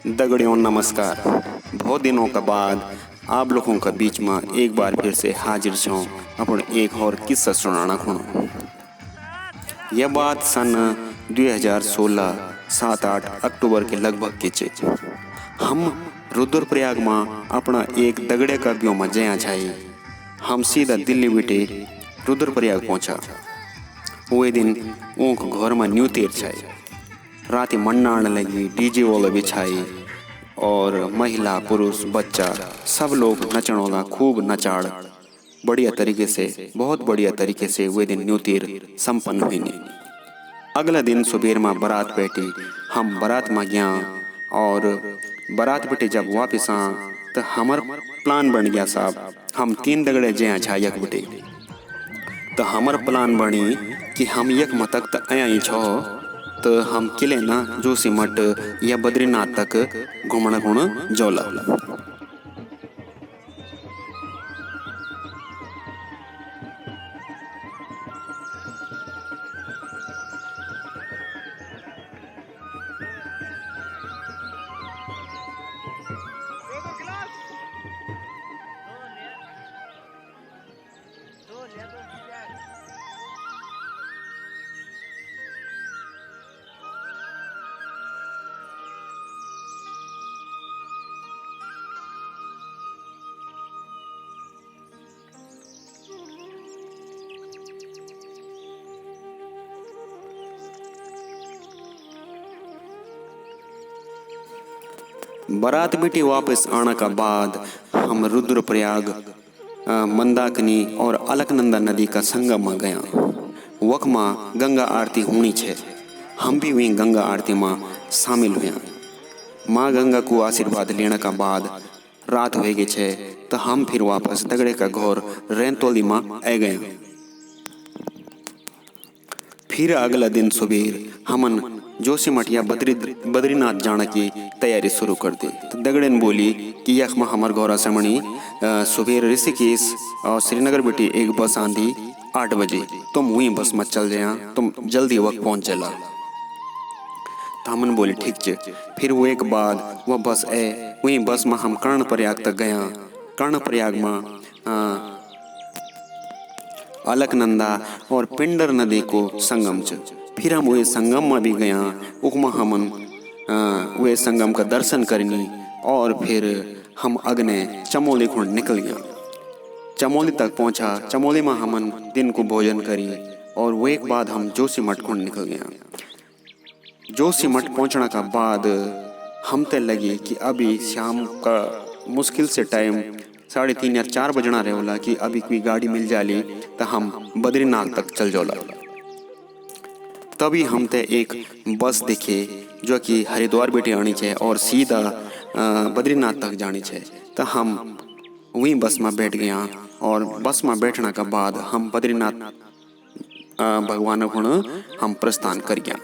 दगड़ियों नमस्कार। बहुत दिनों के बाद आप लोगों के बीच में एक बार फिर से हाजिर छूँ अपन एक और किस्सा सुनाना खुणो। यह बात सन 2016 7-8 अक्टूबर के लगभग की चे। हम रुद्रप्रयाग में अपना एक दगड़े का ब्यों में जया छाई। हम सीधा दिल्ली बिटे रुद्रप्रयाग पहुंचा। वो दिन ऊँक घर में न्यू तेर छाई। राती मन्नाण लगी, डीजे वाला बिछाई और महिला पुरुष बच्चा सब लोग नचण वाला खूब नचाड़ बढ़िया तरीके से, बहुत बढ़िया तरीके से वे दिन न्यू तीर संपन्न हुई। अगला दिन सुबेर में बारात बैठी। हम बारात में गया और बारात बेटे जब वापिस आ तो हमार प्लान बन गया साहब। हम 3 दगड़े जया छा यक बेटे। तो हमार प्लान बनी कि हम यक मतक तो आया ही छो तो हम किले ना जोशीमठ या बद्रीनाथ तक घूमना गुण जोला। बारात बेटी वापस आने का बाद हम रुद्रप्रयाग, मंदाकिनी और अलकनंदा नदी का संगम में गया। वक में गंगा आरती होनी छे। हम भी वहीं गंगा आरती में शामिल हुए। माँ गंगा को आशीर्वाद लेने का बाद रात हो गई छे तो हम फिर वापस दगड़े का घर रेंतोली में आ गए। फिर अगला दिन सुबह हमन जोशीमठ या बद्रीनाथ जाने की तैयारी शुरू कर दी। तो दगड़े ने बोली कि यख में हमार घर समणी सुबह ऋषिकेश और श्रीनगर बेटी एक बस आंधी 8 बजे। तुम वही बस में चल जाया, तुम जल्दी वक्त पहुंच चला। तो हमन बोली ठीक चे। फिर वो एक बाद वह बस है, वही बस में हम कर्णप्रयाग तक गया। कर्णप्रयाग में अलकनंदा और पिंडर नदी को संगम च। फिर हम वे संगम में भी गया। उकमा हमन वे संगम का दर्शन करनी और फिर हम अगने चमोली खुंड निकल गया। चमोली तक पहुंचा। चमोली में हमन दिन को भोजन करी और वो एक बाद हम जोशीमठ खुंड निकल गया। जोशीमठ पहुंचने का बाद हम ते लगी कि अभी शाम का मुश्किल से टाइम 3:30 या 4 बजना रहे होला कि अभी कोई गाड़ी मिल जाली तो हम बद्रीनाथ तक चल जोला। तभी हम ते एक बस दिखे जो कि हरिद्वार बेटे आनी छे और सीधा बद्रीनाथ तक जानी छे। तो हम वही बस में बैठ गया और बस में बैठने के बाद हम बद्रीनाथ भगवान को हम प्रस्थान कर गया।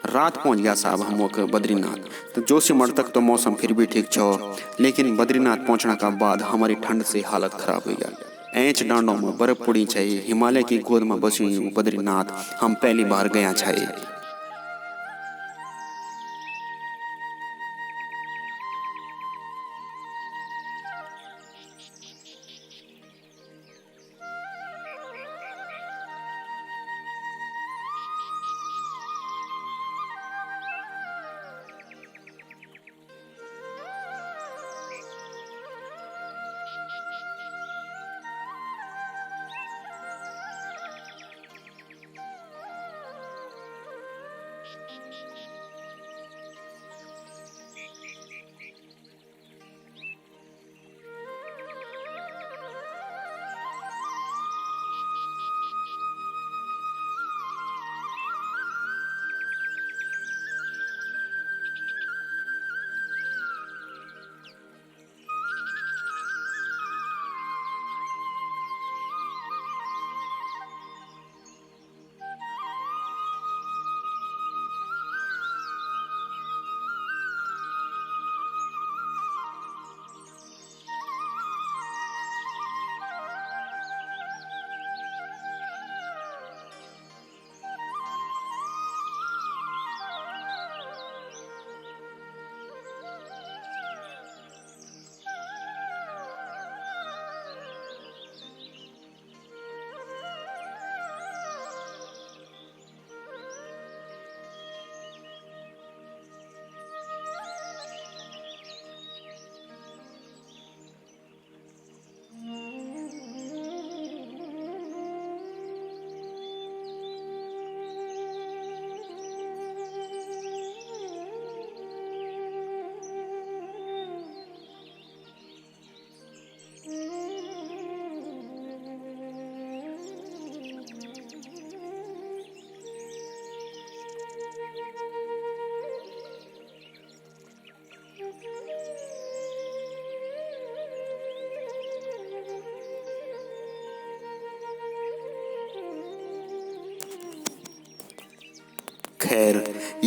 रात पहुंच गया साहब हम लोग बद्रीनाथ। तो जोशीमठ तक तो मौसम फिर भी ठीक छो, लेकिन बद्रीनाथ पहुंचने का बाद हमारी ठंड से हालत खराब हो गया। ऐंच डांडों में बर्फ पड़ी चाहिए। हिमालय की गोद में बसी हुई बद्रीनाथ हम पहली बार गया चाहिए।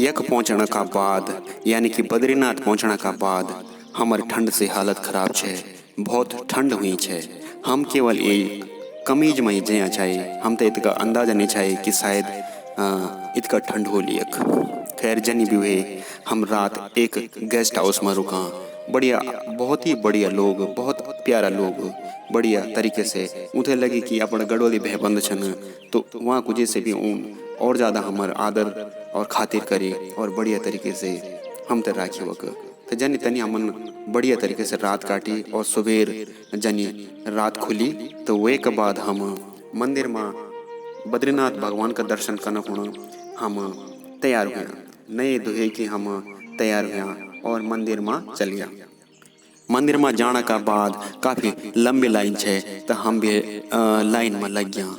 यक पहुँचने का बाद यानी कि बद्रीनाथ पहुँचने का बाद हमारी ठंड से हालत खराब है। बहुत ठंड हुई है। हम केवल ये कमीज में ही जया चाहिए। हम तो इतका अंदाजा नहीं चाहिए कि शायद इतका ठंड हो लियक। खैर जनी भी हुए, हम रात एक गेस्ट हाउस में रुका। बढ़िया, बहुत ही बढ़िया लोग, बहुत प्यारा लोग, बढ़िया तरीके से उन्हें लगी कि अपन गढ़वाली भाईबंद छन, तो वहाँ को जैसे भी और ज़्यादा हमार आदर और खातिर करे और बढ़िया तरीके से हम तक राखी वक। तो जनी तनी हमन बढ़िया तरीके से रात काटी और सुबेर जनी रात खुली। तो वे के बाद हम मंदिर में बद्रीनाथ भगवान का दर्शन करने को हम तैयार हुए। नए दुहे कि हम तैयार हुए और मंदिर में चल गया। मंदिर में जाने का बाद काफ़ी लंबी लाइन है, तो हम भी लाइन में लग गया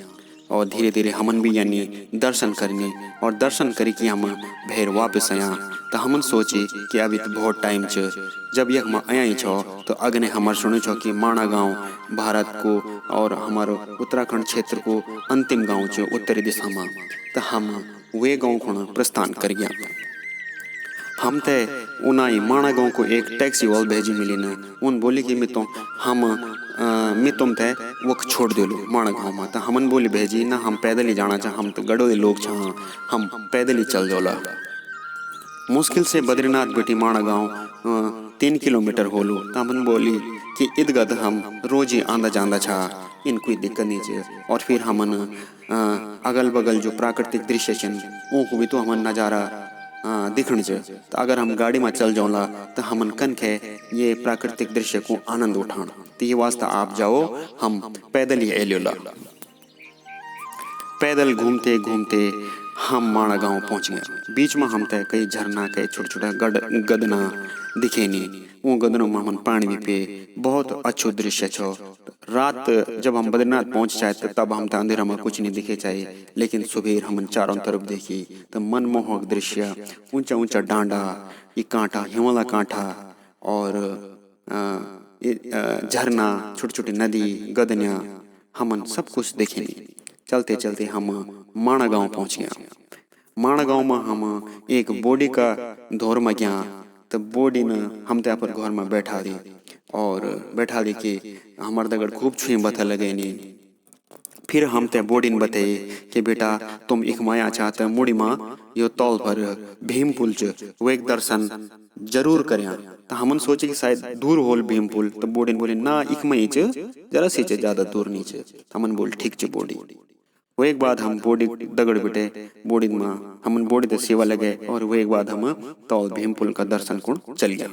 और धीरे धीरे हमन भी यानी दर्शन करने और दर्शन करी कि हम भैर वापस आया। तो हमन सोची कि अभी तो बहुत टाइम छ। जब यह हम आया ही छो तो अगने हमार सुने छो कि माणा गांव भारत को और हमारो उत्तराखंड क्षेत्र को अंतिम गांव छ उत्तरी दिशा में। तो हम वे गांव को प्रस्थान कर गया। हम ते उनाई माणा गांव को एक टैक्सी वाल भेजी मिली न। उन बोली कि मैं तुम थे वो छोड़ दे लो माणा गांव में। तो हमन बोली भेजी ना, हम पैदल ही जाना चाह, हम तो गढ़ोली लोग छा, हम पैदल ही चल जोला। मुश्किल से बद्रीनाथ बेटी माणा गांव 3 किलोमीटर होलो। तो हमन बोली कि इदगद हम रोज ही आंदा जांदा छा, इन कोई दिक्कत नहीं है। और फिर हमन अगल बगल जो प्राकृतिक दृश्य छन उनको भी तो हमन नज़ारा दिखण छ। तो अगर हम गाड़ी में चल जाऊला तो हमन कन के ये प्राकृतिक दृश्य को आनंद उठान। तो ये वास्ता आप जाओ, हम पैदल ही एलोला। पैदल घूमते घूमते हम माणा गांव पहुंच गए। बीच में हम तय कई झरना, कई छोटा छोटा गदना दिखे नहीं। वो गदनों में हम पानी भी पे, बहुत अच्छो दृश्य छो। रात जब हम बद्रीनाथ पहुंच जाए तो तब हम अंधेरा में कुछ नहीं दिखे चाहिए, लेकिन सुबह हम चारों तरफ देखी तो मनमोहक दृश्य, ऊंचा ऊंचा डांडा, ये कांटा, हिमालय कांटा और झरना, छोटी छोटी नदी, गदनिया, हमन सब कुछ देखे नहीं। चलते चलते हम माणा गांव पहुंच गया। माणा गांव में हम एक बोडी का दौर में गया। तो बोडी ने हम ते पर घर में बैठा दी और बैठा दी कि हमार दगड़ खूब छुई बता लगे नहीं। फिर हम ते बोडी ने बताए कि बेटा तुम एक माया चाहते मुड़ी माँ यो तौल पर भीमपुल च, वो एक दर्शन जरूर करें। तो हमन सोचे कि शायद दूर होल भीमपुल। तो बोडी ने बोले ना, इक मई च, जरा सी च, ज्यादा दूर नहीं च। हमन बोल ठीक च बोडी। वो एक बाद हम बोडी दगड़ बिटे बोडी में हमन बोडी ते सेवा लगे और वो एक बाद हम तौल भीमपुल का दर्शन को चल गया।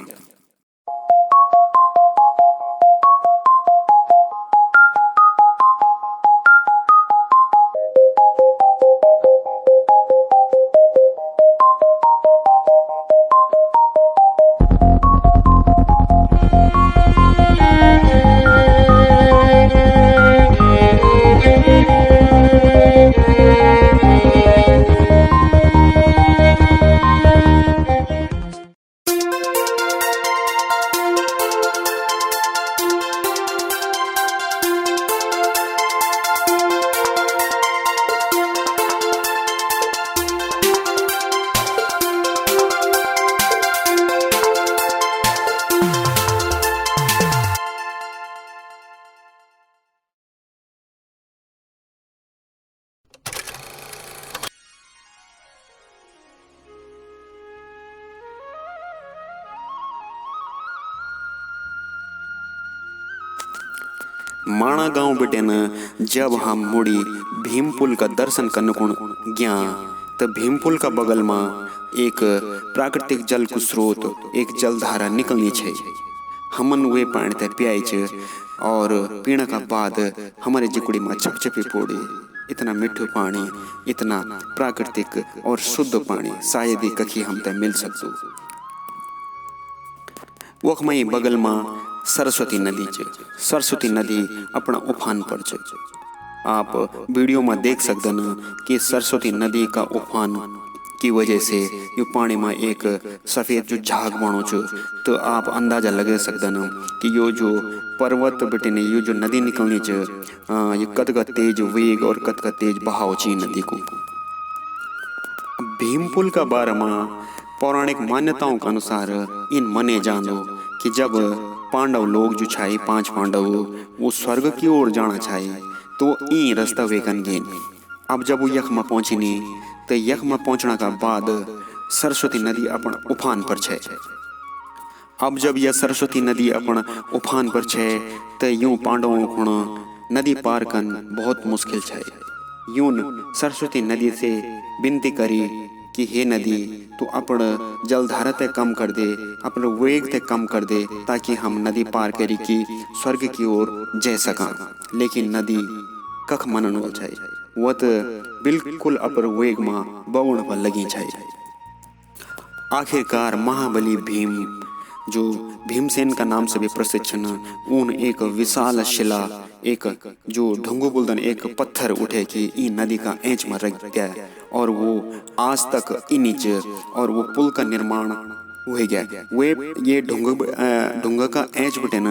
माणा गांव बेटे न जब हम मुड़ी भीमपुल का दर्शन करने को गया तो भीमपुल का बगल में एक प्राकृतिक जल को स्रोत, एक जलधारा निकलनी छे। हमन वे पानी ते पियाई छे और पीने का बाद हमारे जिकुड़ी में छपछपी पोड़ी। इतना मीठो पानी, इतना प्राकृतिक और शुद्ध पानी शायद ही कखी हम ते मिल सकतो। वखमई बगल में सरस्वती नदी च। सरस्वती नदी अपना उफान पर च। आप वीडियो में देख सकते न कि सरस्वती नदी का उफान की वजह से ये पानी में एक सफ़ेद जो झाग बनो छ। तो आप अंदाज़ा लगा सकते न कि यो जो पर्वत बेटे ने ये जो नदी निकलनी च, ये कद का तेज वेग और कद का तेज बहाव ची नदी को। भीमपुल का बारे में पौराणिक मान्यताओं के अनुसार इन मने जानो कि जब पांडव लोग जो छाई 5 पांडव वो स्वर्ग की ओर जाना छाई तो ई रास्ता वेकन गेन। अब जब वो यख में पहुंचनी तो यख में पहुंचने का बाद सरस्वती नदी अपन उफान पर छे। अब जब यह सरस्वती नदी अपन उफान पर छे तो यूं पांडवों को नदी पार कन बहुत मुश्किल छे। यूं सरस्वती नदी से विनती करी कि हे नदी तू अपन जलधारा ते कम कर दे, अपन वेग ते कम कर दे ताकि हम नदी पार करी कि स्वर्ग की ओर जा सका। लेकिन नदी कख मनन वाल छे, वह तो बिल्कुल अपर वेग में बगुण पर लगी छे। आखिरकार महाबली भीम जो भीमसेन का नाम से भी प्रसिद्ध छन, उन एक विशाल शिला एक जो ढंगू बुलदन एक पत्थर उठे कि ई नदी का एंच में रख गया और वो आज तक ई नीचे और वो पुल का निर्माण हो गया। वे ये ढुंगा का एंच बटे न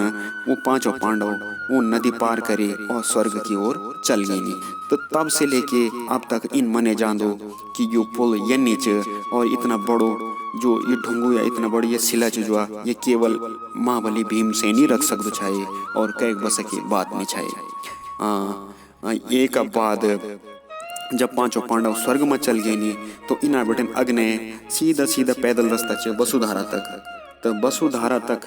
वो 5 पांडव वो नदी पार करे और स्वर्ग की ओर चल गई। तो तब से लेके अब तक इन मने जान दो कि यो पुल ये नीचे और इतना बड़ो जो ये ढुंगू या इतना बड़ी ये शिला जो ये केवल महाबली भीमसेन ही रख सकते छाए और कई बस की बात नहीं छाए। एक बाद जब 5 पांडव स्वर्ग में चल गए नी तो इना बेटन अग्ने सीधा सीधा पैदल रास्ता चे वसुधारा तक। तो वसुधारा तक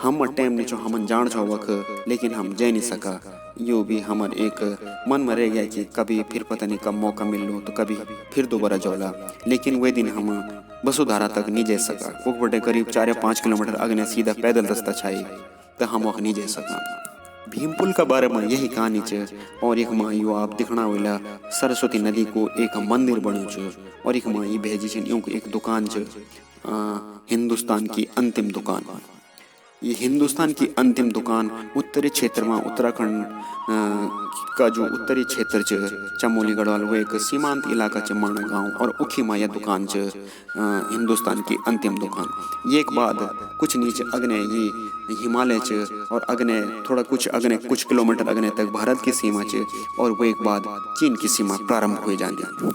हम टाइम नहीं छो हम जान छो वक, लेकिन हम जा नहीं सका। यो भी हमार एक मन में रह गया कि कभी फिर पता नहीं कब मौका मिल लो तो कभी फिर दोबारा जौला। लेकिन वे दिन हम वसुधारा तक नहीं जा सका। वो बटे करीब 4 या 5 किलोमीटर अग्ने सीधा पैदल रास्ता छाई तो हम वह नहीं जा सका। भीमपुल का बारे में यही कहानी च। और एक माँ यो आप दिखना वाला सरस्वती नदी को एक मंदिर बनो च और एक माँ ये भेजी छ यूं एक दुकान च, हिंदुस्तान की अंतिम दुकान। ये हिंदुस्तान की अंतिम दुकान उत्तरी क्षेत्र में उत्तराखंड का जो उत्तरी क्षेत्र च चमोली गढ़वाल वो एक सीमांत इलाका च माना गाँव और उखी में यह दुकान च हिंदुस्तान की अंतिम दुकान। ये एक बाद कुछ नीचे अग्ने ये हिमालय च और अग्ने थोड़ा कुछ किलोमीटर अग्ने तक भारत की सीमा च और वो एक बाद चीन की सीमा प्रारंभ हो जाती।